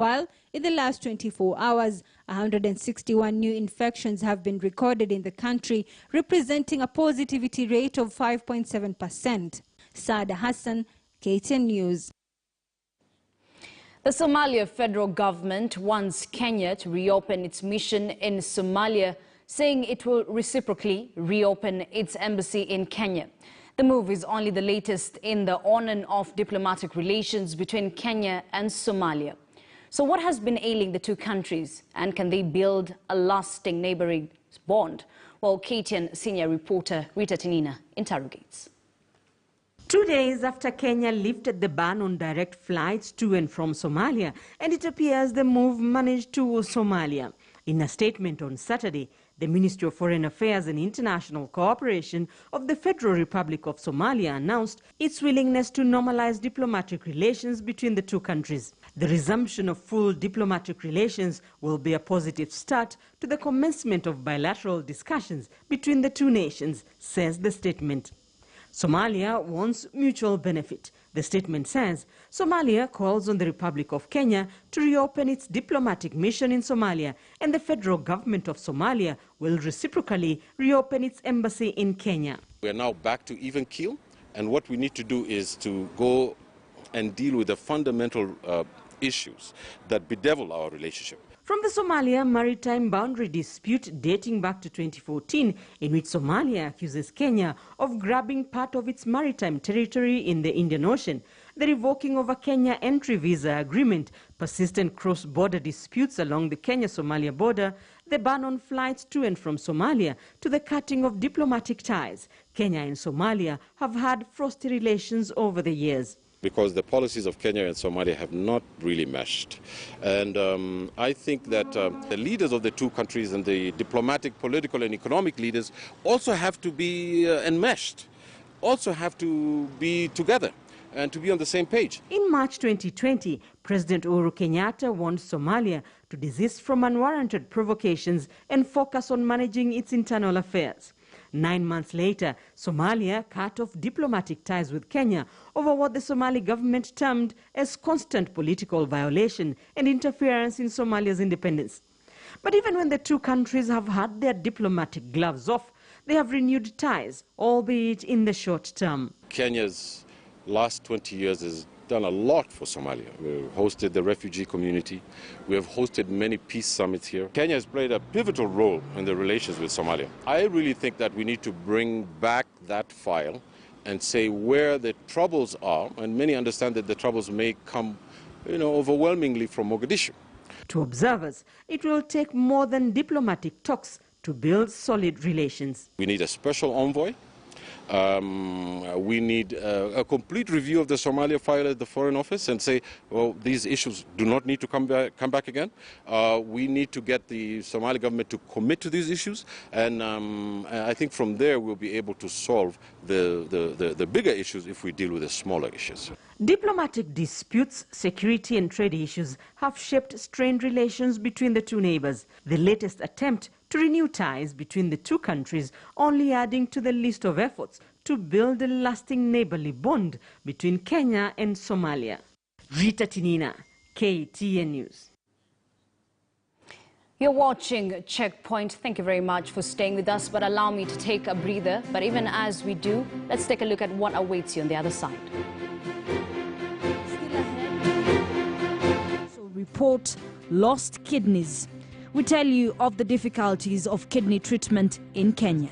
While in the last 24 hours, 161 new infections have been recorded in the country, representing a positivity rate of 5.7%. Saada Hassan, KTN News. The Somalia federal government wants Kenya to reopen its mission in Somalia, saying it will reciprocally reopen its embassy in Kenya. The move is only the latest in the on and off diplomatic relations between Kenya and Somalia. So what has been ailing the two countries, and can they build a lasting neighboring bond? Well, KTN senior reporter Rita Tinina interrogates. 2 days after Kenya lifted the ban on direct flights to and from Somalia, and it appears the move managed to Somalia. In a statement on Saturday, the Ministry of Foreign Affairs and International Cooperation of the Federal Republic of Somalia announced its willingness to normalize diplomatic relations between the two countries. The resumption of full diplomatic relations will be a positive start to the commencement of bilateral discussions between the two nations, says the statement. Somalia wants mutual benefit. The statement says Somalia calls on the Republic of Kenya to reopen its diplomatic mission in Somalia, and the federal government of Somalia will reciprocally reopen its embassy in Kenya. We are now back to even keel, and what we need to do is to go and deal with the fundamental issues that bedevil our relationship. From the Somalia maritime boundary dispute dating back to 2014, in which Somalia accuses Kenya of grabbing part of its maritime territory in the Indian Ocean, the revoking of a Kenya entry visa agreement, persistent cross-border disputes along the Kenya-Somalia border, the ban on flights to and from Somalia, to the cutting of diplomatic ties, Kenya and Somalia have had frosty relations over the years. Because the policies of Kenya and Somalia have not really meshed. And I think that the leaders of the two countries and the diplomatic, political and economic leaders also have to be enmeshed, also have to be together and to be on the same page. In March 2020, President Uhuru Kenyatta warned Somalia to desist from unwarranted provocations and focus on managing its internal affairs. 9 months later, Somalia cut off diplomatic ties with Kenya over what the Somali government termed as constant political violation and interference in Somalia's independence. But even when the two countries have had their diplomatic gloves off, they have renewed ties, albeit in the short term. Kenya's last 20 years has done a lot for Somalia. We've hosted the refugee community. We have hosted many peace summits here. Kenya has played a pivotal role in the relations with Somalia. I really think that we need to bring back that file and say where the troubles are, and many understand that the troubles may come, overwhelmingly from Mogadishu. To observers, it will take more than diplomatic talks to build solid relations. We need a special envoy. We need a complete review of the Somalia file at the Foreign Office and say, well, these issues do not need to come back again. We need to get the Somali government to commit to these issues, and I think from there we'll be able to solve the bigger issues if we deal with the smaller issues. Diplomatic disputes, security and trade issues have shaped strained relations between the two neighbors. The latest attempt to renew ties between the two countries only adding to the list of efforts to build a lasting neighborly bond between Kenya and Somalia. Rita Tinina, KTN News. You're watching Checkpoint. Thank you very much for staying with us, but allow me to take a breather. But even as we do, let's take a look at what awaits you on the other side. Report lost kidneys. We tell you of the difficulties of kidney treatment in Kenya.